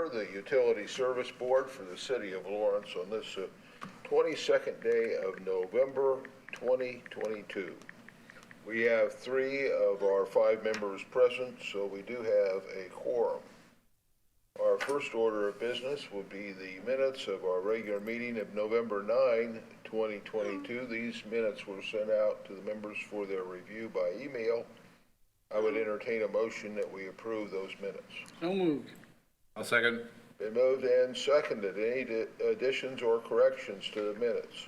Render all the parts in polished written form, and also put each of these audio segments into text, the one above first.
order the Utility Service Board for the City of Lawrence on this 22nd day of November 2022. We have 3 of our 5 members present, so we do have a quorum. Our first order of business would be the minutes of our regular meeting of November 9, 2022. These minutes were sent out to the members for their review by email. I would entertain a motion that we approve those minutes. So moved. I'll second. Been moved and seconded. Any additions or corrections to the minutes?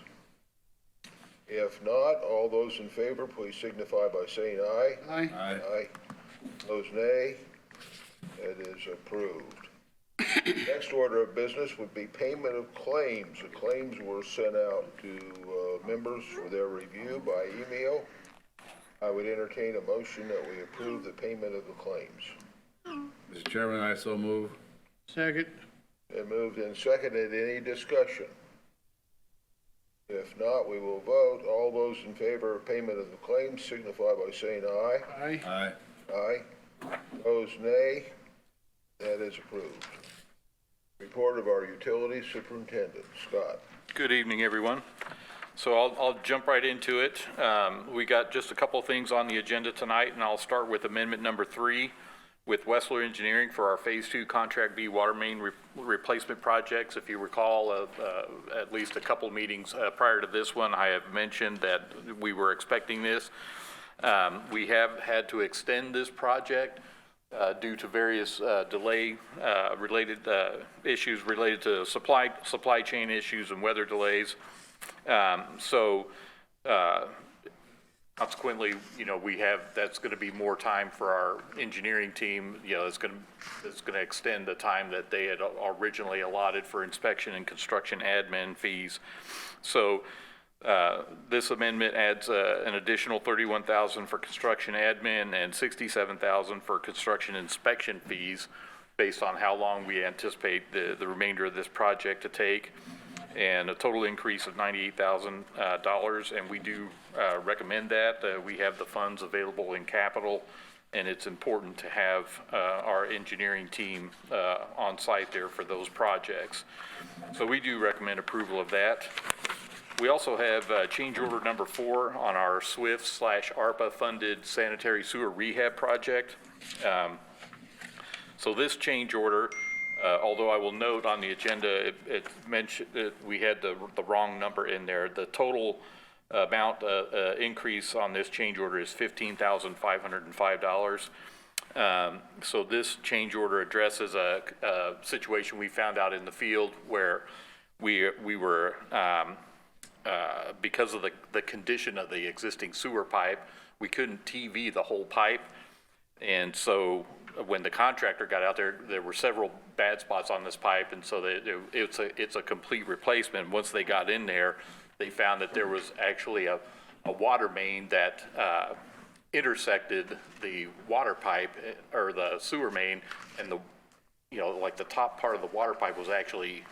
If not, all those in favor, please signify by saying aye. Aye. Aye. Aye. Those nay. It is approved. Next order of business would be payment of claims. The claims were sent out to members for their review by email. I would entertain a motion that we approve the payment of the claims. Mr. Chairman, I so move. Second. Been moved and seconded. Any discussion? If not, we will vote. All those in favor of payment of the claims signify by saying aye. Aye. Aye. Aye. Those nay. That is approved. Report of our utility superintendent. Scott. Good evening, everyone. So I'll jump right into it. We got just a couple of things on the agenda tonight, and I'll start with amendment number 3 with Wessler Engineering for our Phase 2 Contract B water main replacement projects. If you recall, at least a couple meetings prior to this one, I have mentioned that we were expecting this. We have had to extend this project due to various delay related issues related to supply chain issues and weather delays. Consequently, that's going to be more time for our engineering team. It's going to extend the time that they had originally allotted for inspection and construction admin fees. So this amendment adds an additional $31,000 for construction admin and $67,000 for construction inspection fees based on how long we anticipate the remainder of this project to take, and a total increase of $98,000, and we do recommend that. We have the funds available in capital, and it's important to have our engineering team on site there for those projects. So we do recommend approval of that. We also have change order number 4 on our SWIFT/ARPA funded sanitary sewer rehab project. So this change order, although I will note on the agenda, it mentioned that we had the wrong number in there. The total amount increase on this change order is $15,505. So this change order addresses a situation we found out in the field where we were, because of the condition of the existing sewer pipe, we couldn't TV the whole pipe. And so when the contractor got out there, there were several bad spots on this pipe, and so it's a complete replacement. Once they got in there, they found that there was actually a water main that intersected the water pipe or the sewer main, and like the top part of the water pipe was actually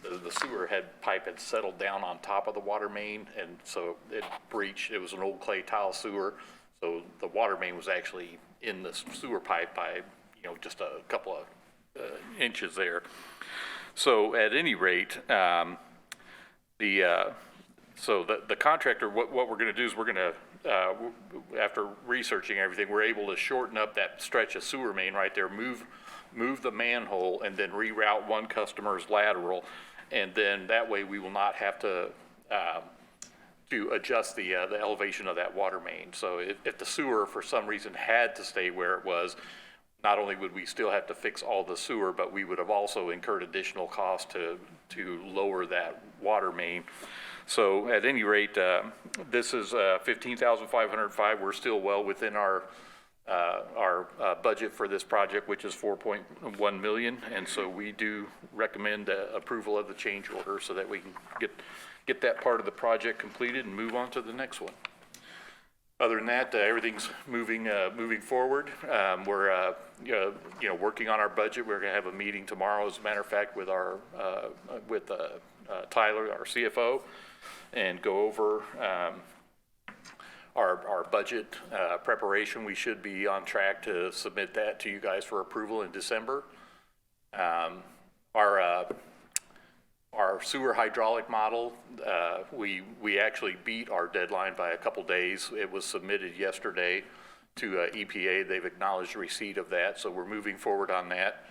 the sewer pipe had settled down on top of the water main, and so it breached. It was an old clay tile sewer, so the water main was actually in the sewer pipe by just a couple of inches there. So at any rate, the contractor, what we're going to do is we're going to, after researching everything, we're able to shorten up that stretch of sewer main right there, move the manhole, and then reroute one customer's lateral, and then that way we will not have to adjust the elevation of that water main. So if the sewer for some reason had to stay where it was, not only would we still have to fix all the sewer, but we would have also incurred additional costs to lower that water main. So at any rate, this is $15,505. We're still well within our budget for this project, which is $4.1 million, and so we do recommend approval of the change order so that we can get that part of the project completed and move on to the next one. Other than that, everything's moving forward. We're working on our budget. We're going to have a meeting tomorrow, as a matter of fact, with Tyler, our CFO, and go over our budget preparation. We should be on track to submit that to you guys for approval in December. sewer hydraulic model, we actually beat our deadline by a couple days. It was submitted yesterday to EPA. They've acknowledged receipt of that, so we're moving forward on that.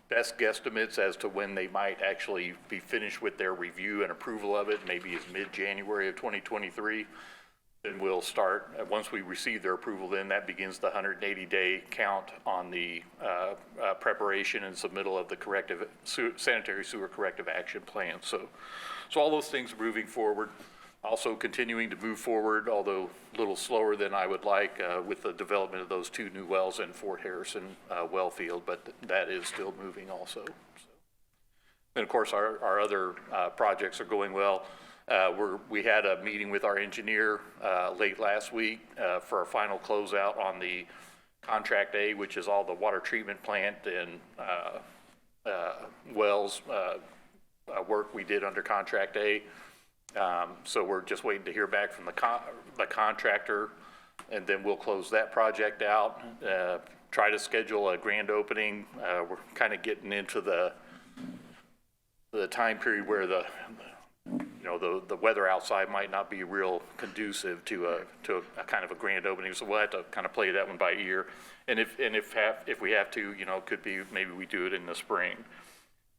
Best guesstimates as to when they might actually be finished with their review and approval of it, maybe is mid-January of 2023. Then we'll start, once we receive their approval, then that begins the 180-day count on the preparation and submittal of the sanitary sewer corrective action plan. So all those things are moving forward. Also continuing to move forward, although a little slower than I would like, with the development of those 2 new wells in Fort Harrison well field, but that is still moving also. And of course, our other projects are going well. We had a meeting with our engineer late last week for our final closeout on the Contract A, which is all the water treatment plant and wells work we did under Contract A. So we're just waiting to hear back from the contractor, and then we'll close that project out, try to schedule a grand opening. We're kind of getting into the time period where the weather outside might not be real conducive to a kind of a grand opening. So we'll have to kind of play that one by ear. And if we have to, could be, maybe we do it in the spring.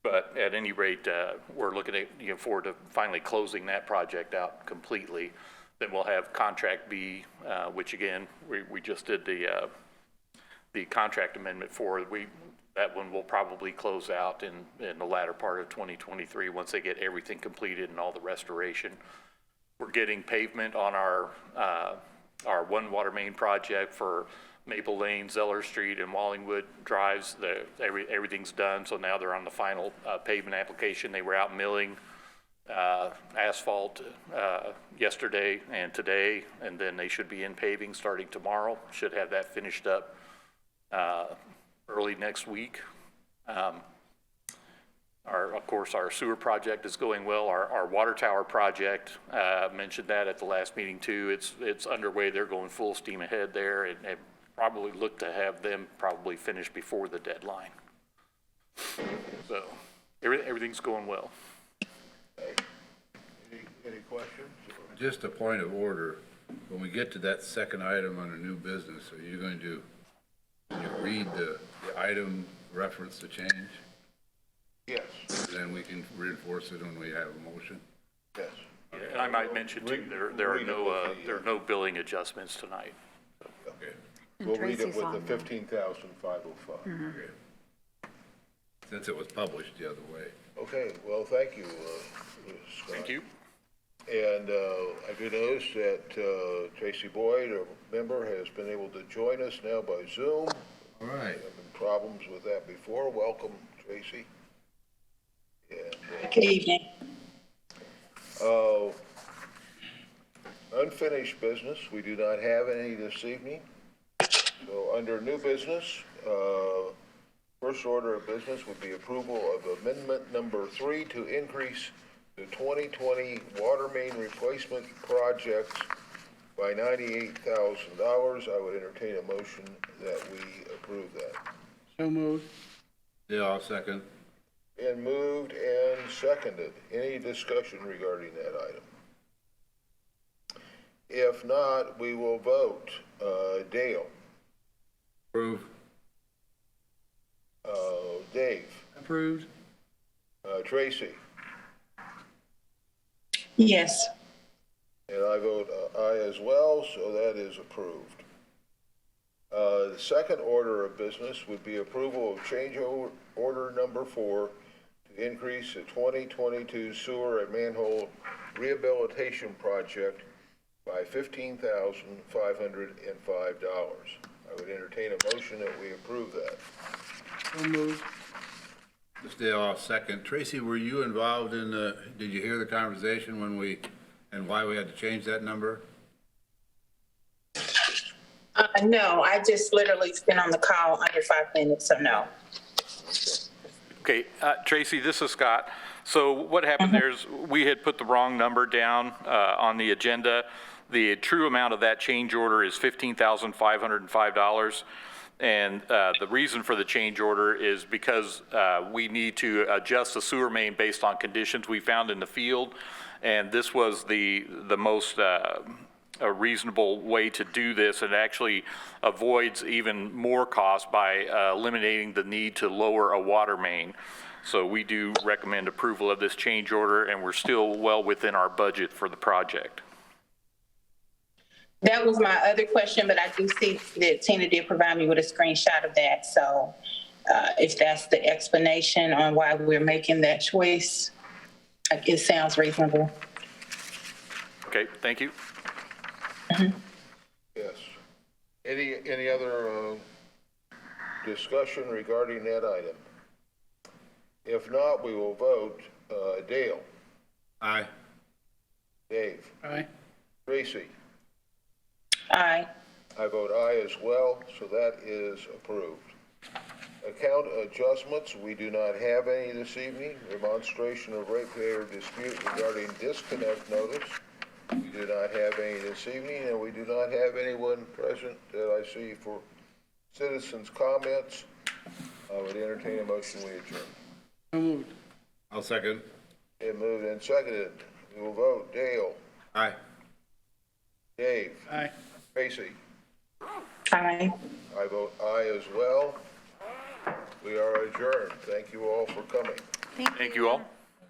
But at any rate, we're looking at, forward to finally closing that project out completely. Then we'll have Contract B, which again, we just did the contract amendment for. That one will probably close out in the latter part of 2023 once they get everything completed and all the restoration. We're getting pavement on our one water main project for Maple Lane, Zeller Street, and Wallingwood Drives. Everything's done, so now they're on the final pavement application. They were out milling asphalt yesterday and today, and then they should be in paving starting tomorrow. Should have that finished up early next week. Of course, our sewer project is going well. Our water tower project, mentioned that at the last meeting too. It's underway. They're going full steam ahead there, and probably look to have them probably finished before the deadline. So everything's going well. Any questions? Just a point of order. When we get to that second item under new business, are you going to read the item reference to change? Yes. Then we can reinforce it when we have a motion. Yes. And I might mention too, there are no billing adjustments tonight. Okay. We'll read it Tracy's with on the there. 15,505. Okay. Since it was published the other way. Okay, well, thank you, Scott. Thank you. And I do notice that Tracy Boyd, a member, has been able to join us now by Zoom. All right. There have been problems with that before. Welcome, Tracy. And, Good evening. unfinished business, we do not have any this evening. So under new business, first order of business would be approval of amendment number 3 to increase the 2020 water main replacement projects by $98,000. I would entertain a motion that we approve that. So moved. Yeah, I'll second. And moved and seconded. Any discussion regarding that item? If not, we will vote. Dale? Approve. Dave? Approved. Tracy? Yes. And I vote aye as well, so that is approved. The second order of business would be approval of change order number 4 to increase the 2022 sewer and manhole rehabilitation project by $15,505. I would entertain a motion that we approve that. So moved. This Dale, I'll second. Tracy, were you involved in did you hear the conversation and why we had to change that number? No, I just literally been on the call under 5 minutes, so no. Okay, Tracy, this is Scott. So what happened there is we had put the wrong number down on the agenda. The true amount of that change order is $15,505. And the reason for the change order is because we need to adjust the sewer main based on conditions we found in the field. And this was the most a reasonable way to do this, and actually avoids even more cost by eliminating the need to lower a water main. So we do recommend approval of this change order, and we're still well within our budget for the project. That was my other question, but I do see that Tina did provide me with a screenshot of that. So if that's the explanation on why we're making that choice, it sounds reasonable. Okay, thank you. Yes. Any other discussion regarding that item? If not, we will vote. Dale? Aye. Dave? Aye. Tracy? Aye. I vote aye as well, so that is approved. Account adjustments, we do not have any this evening. Remonstration of ratepayer dispute regarding disconnect notice. We do not have any this evening, and we do not have anyone present that I see for citizens' comments. I would entertain a motion, we adjourn. So moved. I'll second. It moved and seconded. We will vote. Dale? Aye. Dave? Aye. Tracy? Aye. I vote aye as well. We are adjourned. Thank you all for coming. Thank you all.